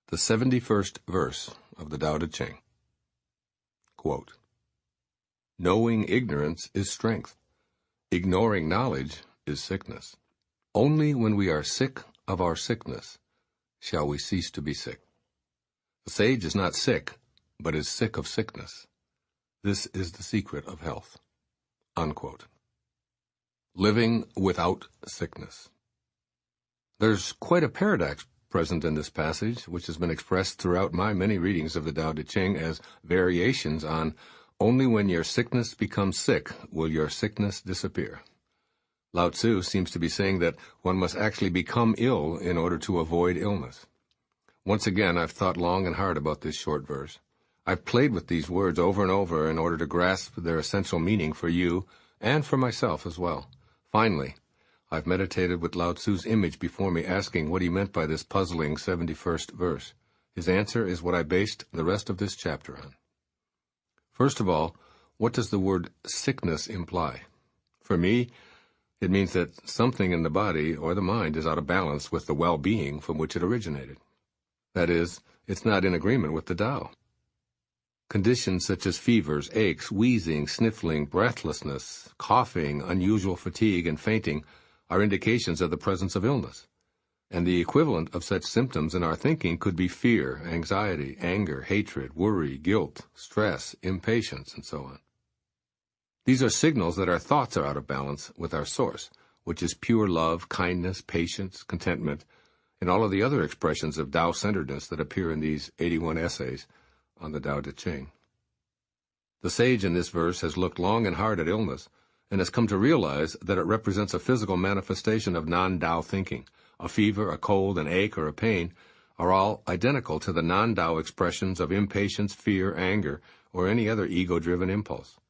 The 71st verse of the Tao Te Ching. Quote, "Knowing ignorance is strength. Ignoring knowledge is sickness. Only when we are sick of our sickness shall we cease to be sick. The sage is not sick, but is sick of sickness. This is the secret of health." Unquote. Living without sickness. There's quite a paradox present in this passage, which has been expressed throughout my many readings of the Tao Te Ching as variations on "only when your sickness becomes sick will your sickness disappear." Lao Tzu seems to be saying that one must actually become ill in order to avoid illness. Once again, I've thought long and hard about this short verse. I've played with these words over and over in order to grasp their essential meaning for you and for myself as well. Finally, I've meditated with Lao Tzu's image before me, asking what he meant by this puzzling 71st verse. His answer is what I based the rest of this chapter on. First of all, what does the word sickness imply? For me, it means that something in the body or the mind is out of balance with the well-being from which it originated. That is, it's not in agreement with the Tao. Conditions such as fevers, aches, wheezing, sniffling, breathlessness, coughing, unusual fatigue, and fainting are indications of the presence of illness, and the equivalent of such symptoms in our thinking could be fear, anxiety, anger, hatred, worry, guilt, stress, impatience, and so on. These are signals that our thoughts are out of balance with our source, which is pure love, kindness, patience, contentment, and all of the other expressions of Tao-centeredness that appear in these 81 essays on the Tao Te Ching. The sage in this verse has looked long and hard at illness, and has come to realize that it represents a physical manifestation of non-Tao thinking. A fever, a cold, an ache, or a pain are all identical to the non-Tao expressions of impatience, fear, anger, or any other ego-driven impulse.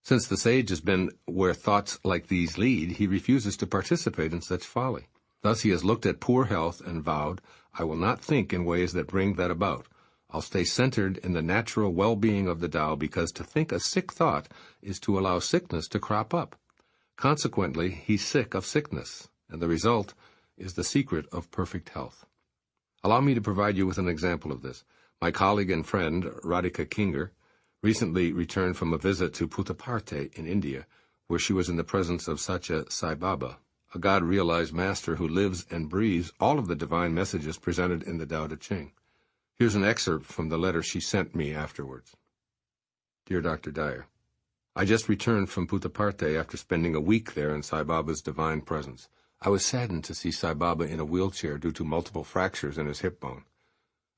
Since the sage has been where thoughts like these lead, he refuses to participate in such folly. Thus he has looked at poor health and vowed, "I will not think in ways that bring that about. I'll stay centered in the natural well-being of the Tao, because to think a sick thought is to allow sickness to crop up. Consequently, he's sick of sickness, and the result is the secret of perfect health." Allow me to provide you with an example of this. My colleague and friend, Radhika Kinger, recently returned from a visit to Puttaparthi in India, where she was in the presence of Satya Sai Baba, a God-realized master who lives and breathes all of the divine messages presented in the Tao Te Ching. Here's an excerpt from the letter she sent me afterwards. Dear Dr. Dyer, I just returned from Puttaparthi after spending a week there in Sai Baba's divine presence. I was saddened to see Sai Baba in a wheelchair due to multiple fractures in his hip bone.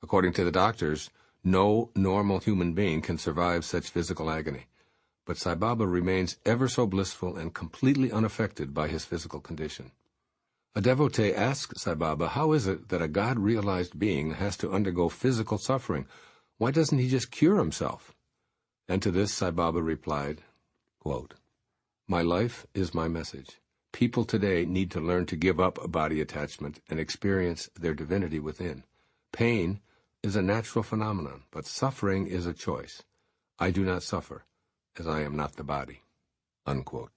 According to the doctors, no normal human being can survive such physical agony, but Sai Baba remains ever so blissful and completely unaffected by his physical condition. A devotee asked Sai Baba, how is it that a God-realized being has to undergo physical suffering? Why doesn't he just cure himself? And to this Sai Baba replied, quote, "My life is my message. People today need to learn to give up body attachment and experience their divinity within. Pain is a natural phenomenon, but suffering is a choice. I do not suffer, as I am not the body." Unquote.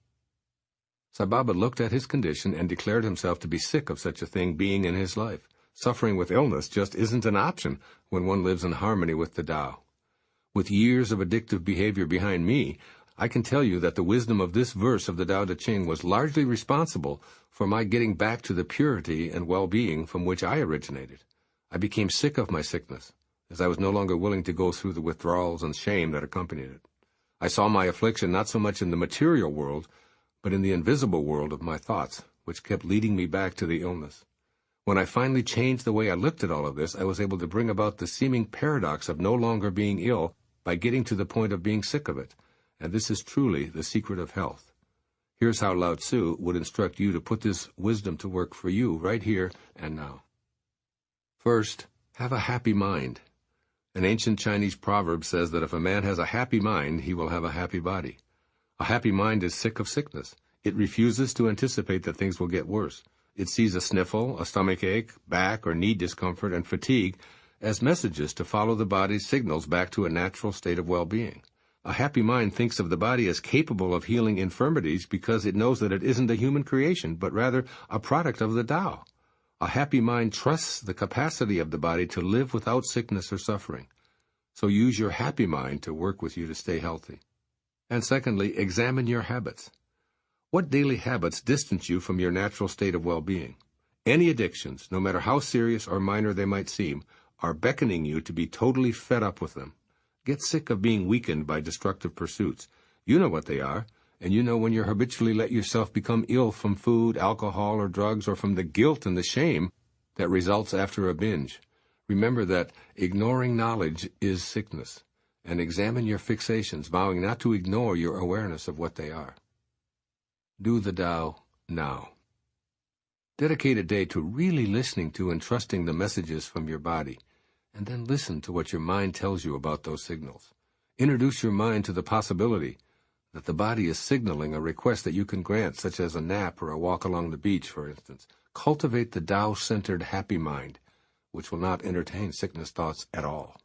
Sai Baba looked at his condition and declared himself to be sick of such a thing being in his life. Suffering with illness just isn't an option when one lives in harmony with the Tao. With years of addictive behavior behind me, I can tell you that the wisdom of this verse of the Tao Te Ching was largely responsible for my getting back to the purity and well-being from which I originated. I became sick of my sickness, as I was no longer willing to go through the withdrawals and shame that accompanied it. I saw my affliction not so much in the material world, but in the invisible world of my thoughts, which kept leading me back to the illness. When I finally changed the way I looked at all of this, I was able to bring about the seeming paradox of no longer being ill by getting to the point of being sick of it, and this is truly the secret of health. Here's how Lao Tzu would instruct you to put this wisdom to work for you right here and now. First, have a happy mind. An ancient Chinese proverb says that if a man has a happy mind, he will have a happy body. A happy mind is sick of sickness. It refuses to anticipate that things will get worse. It sees a sniffle, a stomach ache, back or knee discomfort, and fatigue as messages to follow the body's signals back to a natural state of well-being. A happy mind thinks of the body as capable of healing infirmities because it knows that it isn't a human creation, but rather a product of the Tao. A happy mind trusts the capacity of the body to live without sickness or suffering. So use your happy mind to work with you to stay healthy. And secondly, examine your habits. What daily habits distance you from your natural state of well-being? Any addictions, no matter how serious or minor they might seem, are beckoning you to be totally fed up with them. Get sick of being weakened by destructive pursuits. You know what they are, and you know when you habitually let yourself become ill from food, alcohol, or drugs, or from the guilt and the shame that results after a binge. Remember that ignoring knowledge is sickness, and examine your fixations, vowing not to ignore your awareness of what they are. Do the Tao now. Dedicate a day to really listening to and trusting the messages from your body, and then listen to what your mind tells you about those signals. Introduce your mind to the possibility that the body is signaling a request that you can grant, such as a nap or a walk along the beach, for instance. Cultivate the Tao-centered happy mind, which will not entertain sickness thoughts at all.